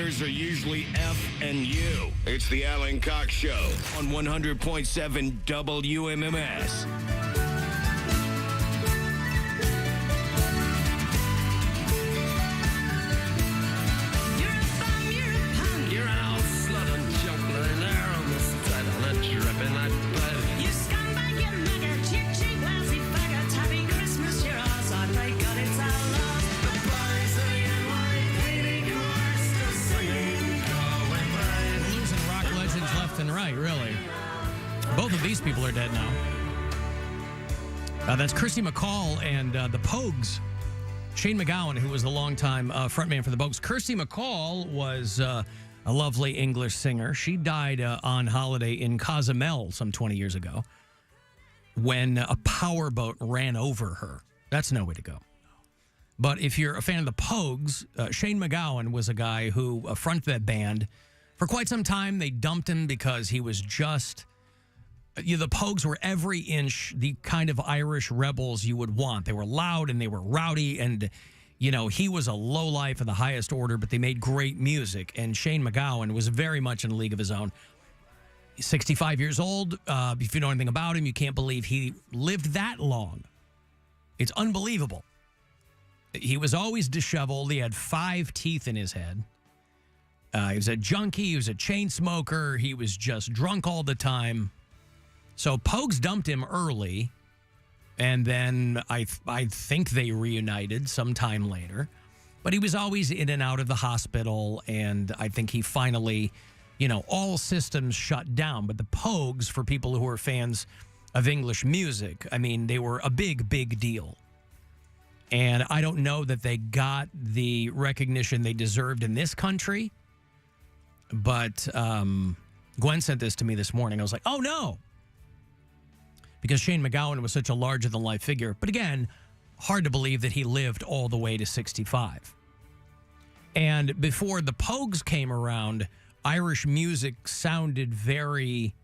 letters are usually F and U. It's the Alan Cox Show on 100.7 WMMS. Right, really. Both of these people are dead now. That's Kirsty MacColl and the Pogues. Shane MacGowan, who was the longtime frontman for the Pogues. Kirsty MacColl was a lovely English singer. She died on holiday in Cozumel some 20 years ago when a powerboat ran over her. That's no way to go. But if you're a fan of the Pogues, Shane MacGowan was a guy who fronted that band. For quite some time, they dumped him because he was just... the Pogues were every inch the kind of Irish rebels you would want. They were loud and they were rowdy and, he was a lowlife of the highest order, but they made great music. And Shane MacGowan was very much in a league of his own. He's 65 years old. If you know anything about him, you can't believe he lived that long. It's unbelievable. He was always disheveled. He had 5 teeth in his head. He was a junkie. He was a chain smoker. He was just drunk all the time. So Pogues dumped him early, and then I think they reunited sometime later. But he was always in and out of the hospital, and I think he finally, all systems shut down. But the Pogues, for people who are fans of English music, I mean, they were a big, big deal. And I don't know that they got the recognition they deserved in this country. But Gwen sent this to me this morning. I was like, oh, no. Because Shane MacGowan was such a larger-than-life figure. But again, hard to believe that he lived all the way to 65. And before the Pogues came around, Irish music sounded very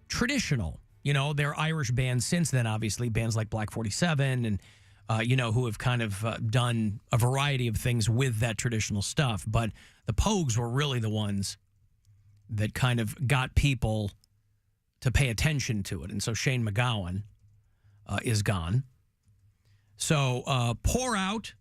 traditional. There are Irish bands since then, obviously, bands like Black 47 and, who have kind of done a variety of things with that traditional stuff. But the Pogues were really the ones that kind of got people to pay attention to it. And so Shane MacGowan is gone. So pour out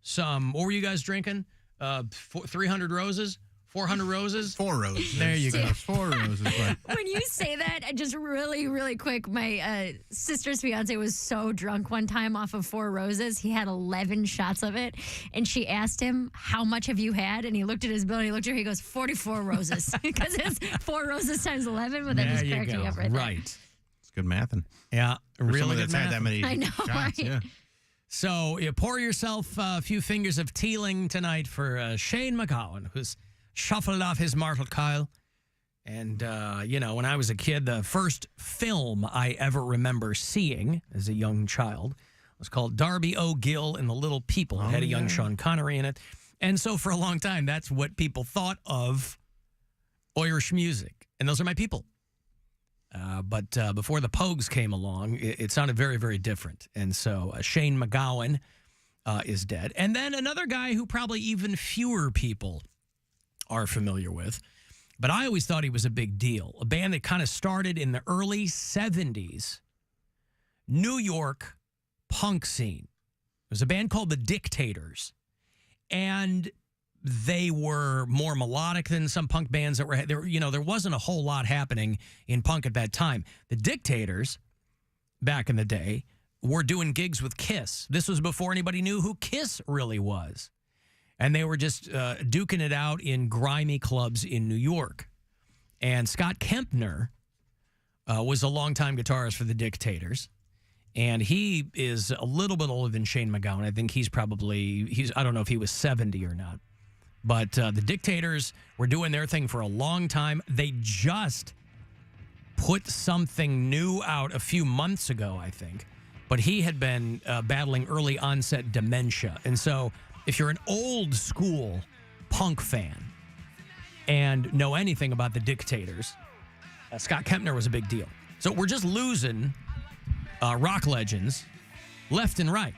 some, what were you guys drinking? 300 roses? 400 roses? 4 roses. There you go. 4 roses. But. When you say that, just really, really quick, my sister's fiance was so drunk one time off of 4 roses. He had 11 shots of it. And she asked him, how much have you had? And he looked at his bill and he looked at her. He goes, 44 roses. Because it's 4 roses times 11. But that just cracked me up right there. Right. It's good mathing. Yeah. Really good math. Had that many I know, shots, right? Yeah. So you pour yourself a few fingers of Teeling tonight for Shane MacGowan, who's shuffled off his mortal coil. And, when I was a kid, the first film I ever remember seeing as a young child was called Darby O'Gill and the Little People. It had a young Sean Connery in it. And so for a long time, that's what people thought of Irish music. And those are my people. But before the Pogues came along, it sounded very, very different. And so Shane MacGowan is dead. And then another guy who probably even fewer people are familiar with, but I always thought he was a big deal. A band that kind of started in the early 70s, New York punk scene. It was a band called the Dictators, and they were more melodic than some punk bands that were there. There wasn't a whole lot happening in punk at that time. The Dictators, back in the day, were doing gigs with Kiss. This was before anybody knew who Kiss really was. And they were just duking it out in grimy clubs in New York. And Scott Kempner was a longtime guitarist for the Dictators. And he is a little bit older than Shane MacGowan. I think I don't know if he was 70 or not. But the Dictators were doing their thing for a long time. They just put something new out a few months ago, I think. But he had been battling early onset dementia. And so if you're an old school punk fan and know anything about the Dictators, Scott Kempner was a big deal. So we're just losing rock legends left and right.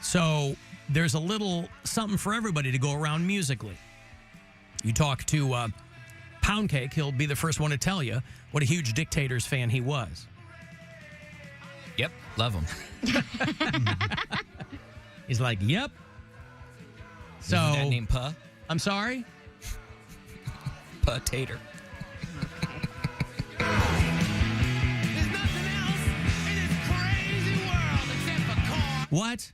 So there's a little something for everybody to go around musically. You talk to Poundcake, he'll be the first one to tell you what a huge Dictators fan he was. Yep, love him. He's like, yep. So, Isn't that name Puh? I'm sorry? Potater. What?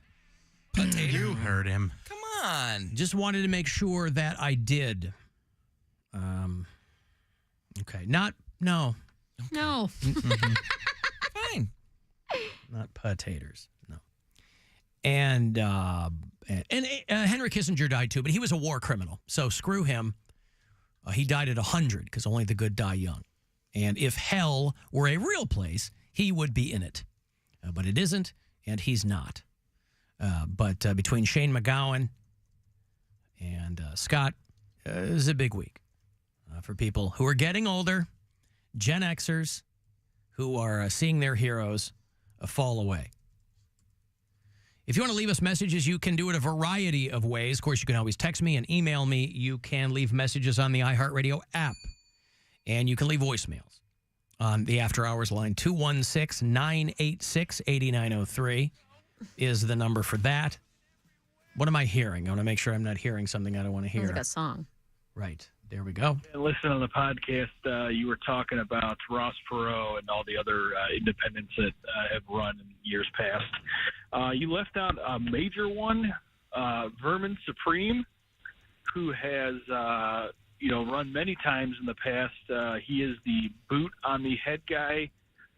Potato. You heard him. Come on. Just wanted to make sure that I did. Okay. No. No. Fine. Not potatoes. No. And Henry Kissinger died too, but he was a war criminal. So screw him. He died at 100 because only the good die young. And if hell were a real place, he would be in it. But it isn't, and he's not. But between Shane McGowan and Scott, it was a big week for people who are getting older, Gen Xers who are seeing their heroes fall away. If you want to leave us messages, you can do it a variety of ways. Of course, you can always text me and email me. You can leave messages on the iHeartRadio app. And you can leave voicemails on the After Hours line. 216-986-8903 is the number for that. What am I hearing? I want to make sure I'm not hearing something I don't want to hear. Sounds like a song. Right. There we go. Listen on the podcast, you were talking about Ross Perot and all the other independents that have run in years past. You left out a major one, Vermin Supreme, who has run many times in the past. He is the boot on the head guy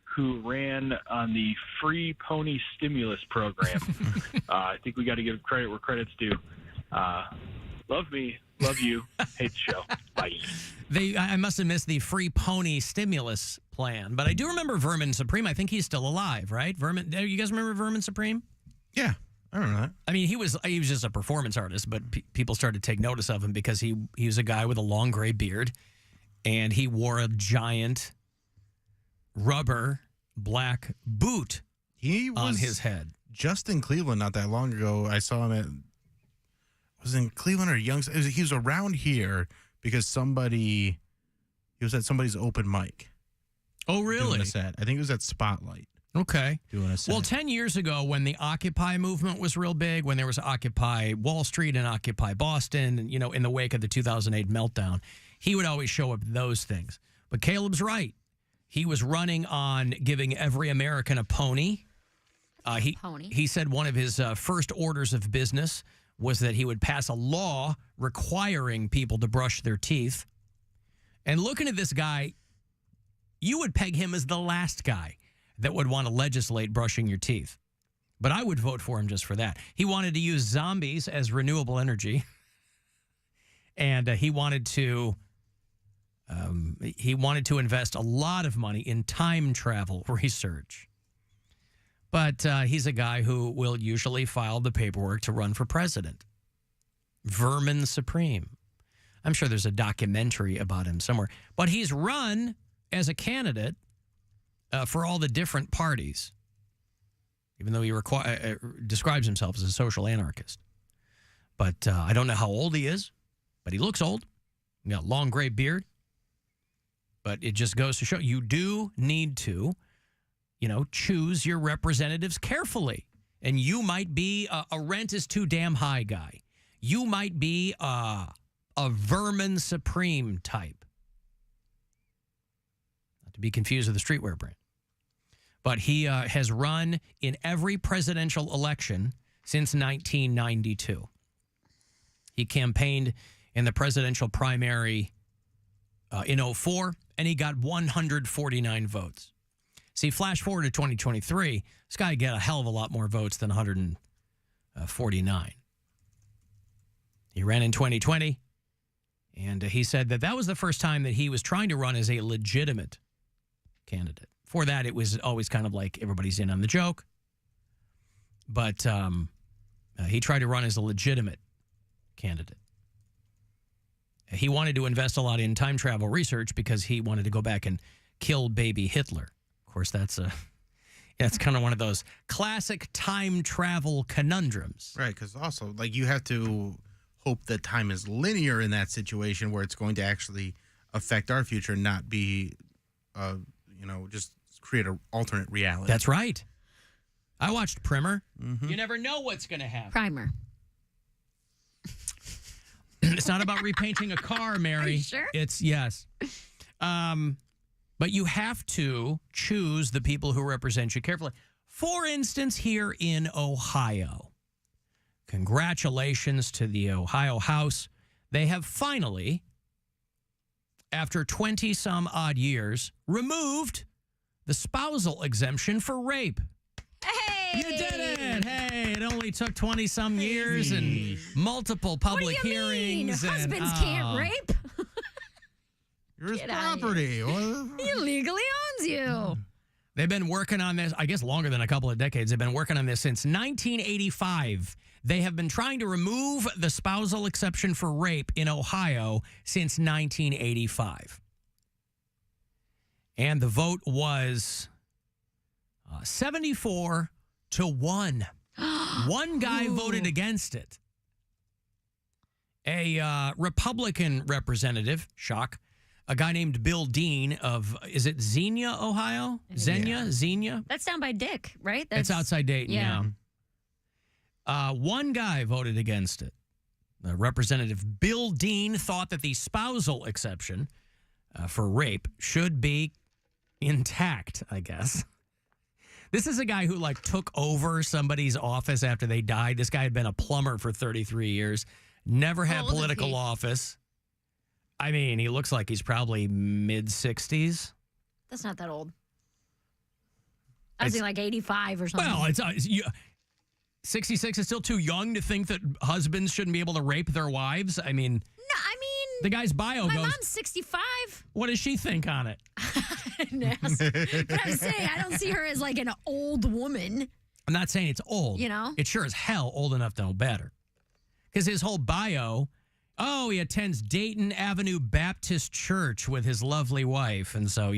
who ran on the free pony stimulus program. I think we got to give credit where credit's due. Love me, love you, hate the show. Bye. I must have missed the free pony stimulus plan, but I do remember Vermin Supreme. I think he's still alive, right? Vermin. You guys remember Vermin Supreme? Yeah, I remember that. I mean, he was just a performance artist, but people started to take notice of him because he was a guy with a long gray beard, and he wore a giant rubber black boot He was on his head. just in Cleveland not that long ago. I saw him at, was it in Cleveland or Youngstown? He was around here because he was at somebody's open mic. Oh, Doing really? a set. I think it was at Spotlight Okay. doing a set. Well, 10 years ago, when the Occupy movement was real big, when there was Occupy Wall Street and Occupy Boston, and, in the wake of the 2008 meltdown, he would always show up at those things. But Caleb's right. He was running on giving every American a pony. Pony. He said one of his first orders of business was that he would pass a law requiring people to brush their teeth. And looking at this guy, you would peg him as the last guy that would want to legislate brushing your teeth. But I would vote for him just for that. He wanted to use zombies as renewable energy. And he wanted to invest a lot of money in time travel research. But he's a guy who will usually file the paperwork to run for president. Vermin Supreme. I'm sure there's a documentary about him somewhere. But he's run as a candidate for all the different parties, even though he describes himself as a social anarchist. But I don't know how old he is, but he looks old. He got a long gray beard. But it just goes to show you do need to, choose your representatives carefully. And you might be a rent is too damn high guy. You might be a Vermin Supreme type. Not to be confused with the streetwear brand. But he has run in every presidential election since 1992. He campaigned in the presidential primary in 2004, and he got 149 votes. See, flash forward to 2023, this guy got a hell of a lot more votes than 149. He ran in 2020, and he said that was the first time that he was trying to run as a legitimate candidate. For that, it was always kind of like everybody's in on the joke. But he tried to run as a legitimate candidate. He wanted to invest a lot in time travel research because he wanted to go back and kill baby Hitler. Of course, that's kind of one of those classic time travel conundrums. Right, because also, you have to hope that time is linear in that situation where it's going to actually affect our future, not be, just create an alternate reality. That's right. I watched Primer. You never know what's going to happen. Primer. It's not about repainting a car, Mary. Are you sure? It's yes. But you have to choose the people who represent you carefully. For instance, here in Ohio, congratulations to the Ohio House. They have finally, after 20-some odd years, removed the spousal exemption for rape. Hey! You did it! Hey, it only took 20-some years and multiple public What do you mean? hearings. Husbands can't rape? Yours Get outta property. He legally owns you. They've been working on this, I guess, longer than a couple of decades. They've been working on this since 1985. They have been trying to remove the spousal exception for rape in Ohio since 1985. And the vote was 74 to 1. One guy voted against it. A Republican representative, shock, a guy named Bill Dean of, is it Xenia, Ohio? Xenia? That's down by Dick, right? It's outside Dayton, yeah. One guy voted against it. Representative Bill Dean thought that the spousal exception for rape should be intact, I guess. This is a guy who, took over somebody's office after they died. This guy had been a plumber for 33 years, never had political office. I mean, he looks like he's probably mid-60s. That's not that old. I was like 85 or something. Well, 66 is still too young to think that husbands shouldn't be able to rape their wives. I mean, the guy's bio my goes, mom's 65. what does she think on it? But I'm saying I don't see her as an old woman. I'm not saying it's old. You know? It's sure as hell old enough to know better. Because his whole bio, he attends Dayton Avenue Baptist Church with his lovely wife. And so,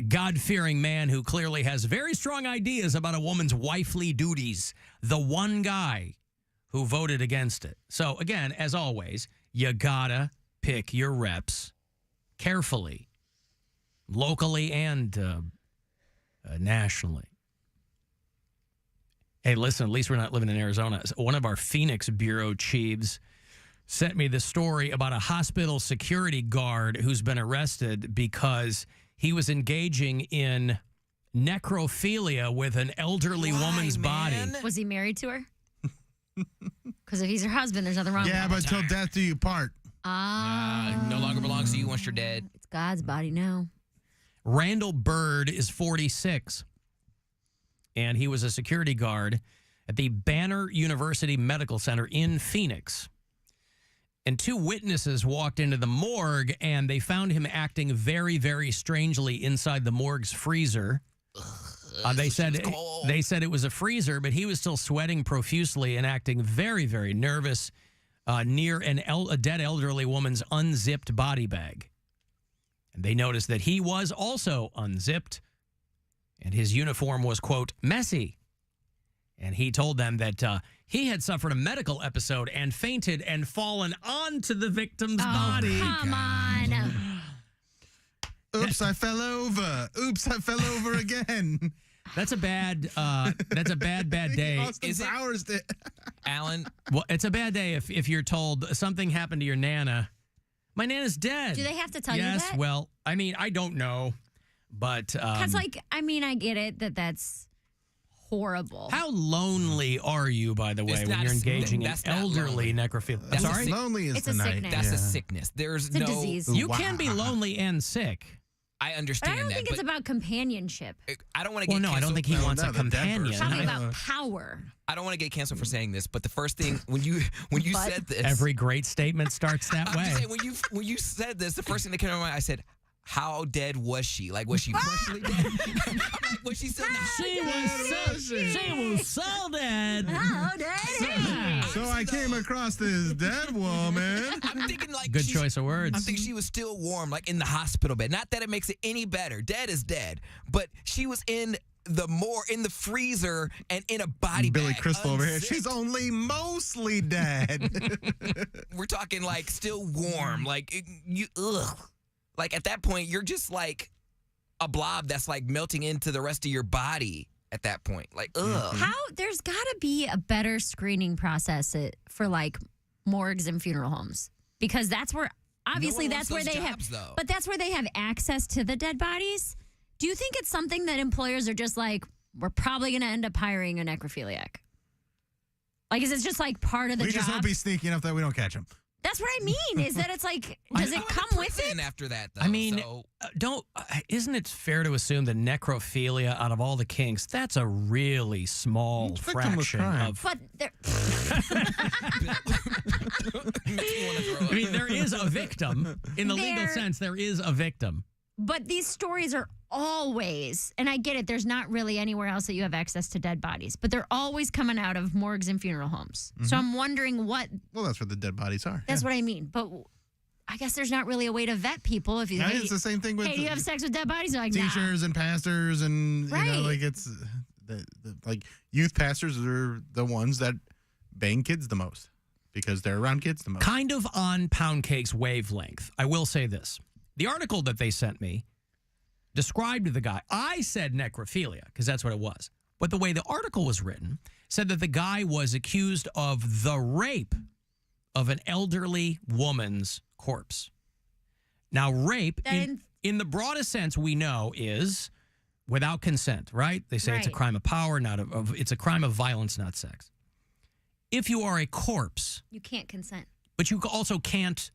God-fearing man who clearly has very strong ideas about a woman's wifely duties. The one guy who voted against it. So, again, as always, you gotta pick your reps carefully, locally and nationally. Hey, listen, at least we're not living in Arizona. One of our Phoenix bureau chiefs sent me this story about a hospital security guard who's been arrested because he was engaging in necrophilia with an elderly woman's body. Was he married to her? Because if he's her husband, there's nothing wrong with that. Yeah, but till death do you part. No longer belongs to you once you're dead. It's God's body now. Randall Bird is 46, and he was a security guard at the Banner University Medical Center in Phoenix. And two witnesses walked into the morgue, and they found him acting very, very strangely inside the morgue's freezer. They said it was a freezer, but he was still sweating profusely and acting very, very nervous near a dead elderly woman's unzipped body bag. And they noticed that he was also unzipped, and his uniform was, quote, messy. And he told them that he had suffered a medical episode and fainted and fallen onto the victim's body. Come on. Oops, I fell over. Oops, I fell over again. That's a bad day. Is it? Alan? Well, it's a bad day if you're told something happened to your Nana. My Nana's dead. Do they have to tell you Yes, that? well, I mean, I don't know, but... Because, I get it that's horrible. how lonely are you, by the way, It's when not you're a- engaging in that's not elderly lonely. necrophilia? That's Sorry? Lonely is It's the a night. sickness. That's Yeah. a sickness. There's It's a no... disease. You can be lonely and sick. I But understand I don't that, think it's about companionship. I don't want to get Well, no, I don't canceled. think he wants no, a the dead person. companion. It's talking Yeah. about power. I don't want to get canceled for saying this, but the first thing when you But- said this, Every great statement starts that I'm way. just saying when you said this, the first thing that came to my mind, I said, "How dead was she? Like, was she partially dead? I'm like, was she still not?" She was so dead. Oh, Daddy. So I came across this dead woman. I'm thinking like Good she's- choice of words. I'm thinking she was still warm, like in the hospital bed. Not that it makes it any better. Dead is dead, but she was in the more in the freezer and in a body Billy bag. Crystal over here. unzipped. She's only mostly dead. We're talking like still warm. Like ugh. Like at that point, you're just like a blob that's like melting into the rest of your body. At that point, like ugh. There's got to be a better screening process for like morgues and funeral homes, because that's where obviously No one that's where wants they those have, jobs, though. but that's where they have access to the dead bodies. Do you think it's something that employers are just like, we're probably going to end up hiring a necrophiliac? Like, is it just like part of the We job? just won't be sneaky enough that we don't catch him. That's what I mean. Is that it's like, does it come with it? After that, though, I mean, so. Isn't it fair to assume that necrophilia, out of all the kinks, that's a really small It's victimless fraction crime. of. But I mean, there is a victim in the legal There- sense. There is a victim. But these stories are always, and I get it, there's not really anywhere else that you have access to dead bodies, but they're always coming out of morgues and funeral homes. So I'm wondering what, Well, that's where the dead bodies are. that's what I mean. But I guess there's not really a way to vet people if you, Yeah, hey, it's the same thing with hey, do you have sex with dead bodies? They're like, nah. teachers and pastors, and you know, Right. like it's like youth pastors are the ones that bang kids the most because they're around kids the most. Kind of on Poundcake's wavelength. I will say this. The article that they sent me described the guy. I said necrophilia because that's what it was. But the way the article was written said that the guy was accused of the rape of an elderly woman's corpse. Now, rape, That in the broadest sense, we know is without consent, right? They say it's a Right. crime of power, it's a crime of violence, not sex. If you are a corpse, You can't consent. but you also can't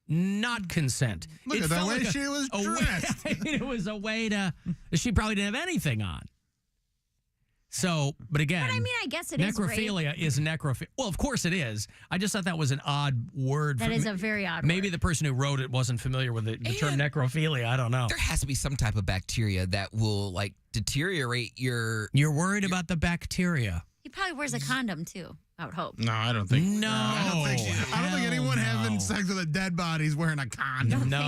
not consent. Look It at the felt way like she was a way- dressed. I mean, it was a way to. She probably didn't have anything on. So, but again, But I mean, I guess it is rape. necrophilia is necrophilia. Well, of course it is. I just thought that was an odd word. That for is me. a very odd Maybe word. the person who wrote it wasn't familiar with the term And- necrophilia. I don't know. There has to be some type of bacteria that will like deteriorate your. You're worried about the bacteria. He probably wears a condom too, I would hope. No, I don't think. No. I don't think anyone Hell having no. sex with a dead body is wearing a condom. No.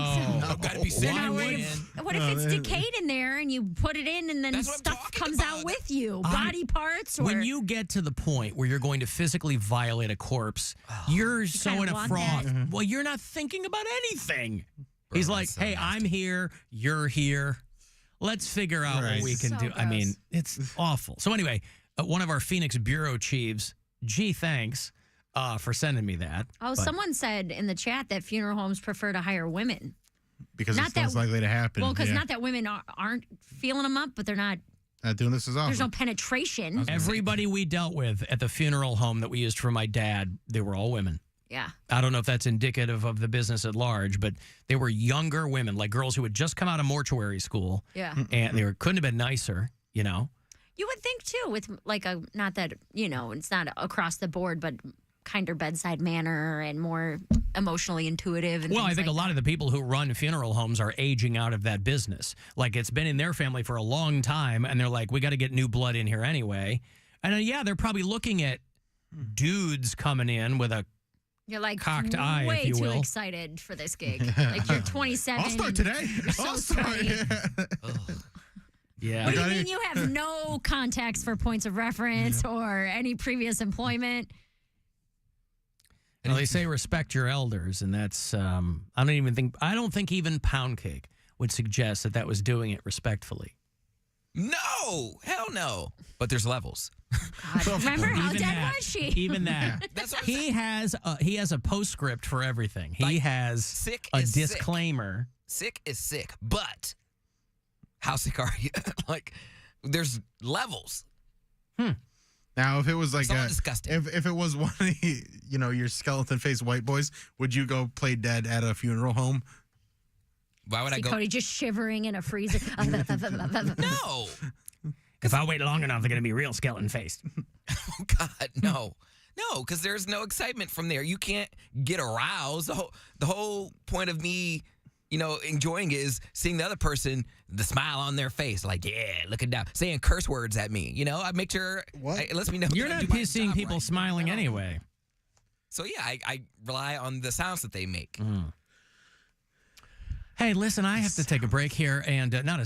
Oh, gotta be safe, Why would- man. What if it's decayed in there and you put it in and then That's what I'm stuff talking comes about. out with you? Body parts or When you get to the point where you're going to physically violate a corpse, you're so kinda in a want froth. that. Well, you're not thinking about anything. He's Bro, like, that's so hey, nasty. I'm here. You're here. Let's figure out Right. what we can So do. I mean, gross. it's awful. So anyway, one of our Phoenix bureau chiefs, gee, thanks for sending me that. Oh, But someone said in the chat that funeral homes prefer to hire women. Because Not it's less that- likely to happen. Well, because yeah. not that women aren't feeling them up, but they're not. Not doing this as often. There's no penetration. Everybody we dealt with at the funeral home that we used for my dad, they were all women. Yeah. I don't know if that's indicative of the business at large, but they were younger women, like girls who had just come out of mortuary school, Yeah. and they couldn't have been nicer, you know? You would think too, with like a not that it's not across the board, but kinder bedside manner and more emotionally intuitive. And Well, I things think like a lot of the people who run funeral homes are aging out of that business. Like it's been in their family for a long time, and they're like, we got to get new blood in here anyway. And yeah, they're probably looking at dudes coming in with a You're like cocked eye, if way you too will. excited for this gig. Like you're 27. I'll start and today. You're so I'll start. sweaty. yeah. What do you got mean it. you have no contacts for points of reference or any previous employment? Well, they say respect your elders, and that's I don't think even Poundcake would suggest that was doing it respectfully. No, hell no. But there's levels. God, remember how Even dead that, was she? Even that. That's what I'm He has a postscript for everything. He Like, has sick a is sick. disclaimer. Sick is sick, but how sick are you? Like, there's levels. Now, if it was like It's all disgusting. if it was one of the, your skeleton faced white boys, would you go play dead at a funeral home? Why would I See go? Cody just shivering in a freezer. No. If I wait long enough, they're going to be real skeleton faced. Oh, God, no. No, because there's no excitement from there. You can't get aroused. The whole point of me, enjoying it is seeing the other person, the smile on their face, like, yeah, looking down, saying curse words at me. I make sure it lets me know. You're that I not do my seeing job people right. smiling No. anyway. So, yeah, I rely on the sounds that they make. Hey, listen, I have to take a break here, and not a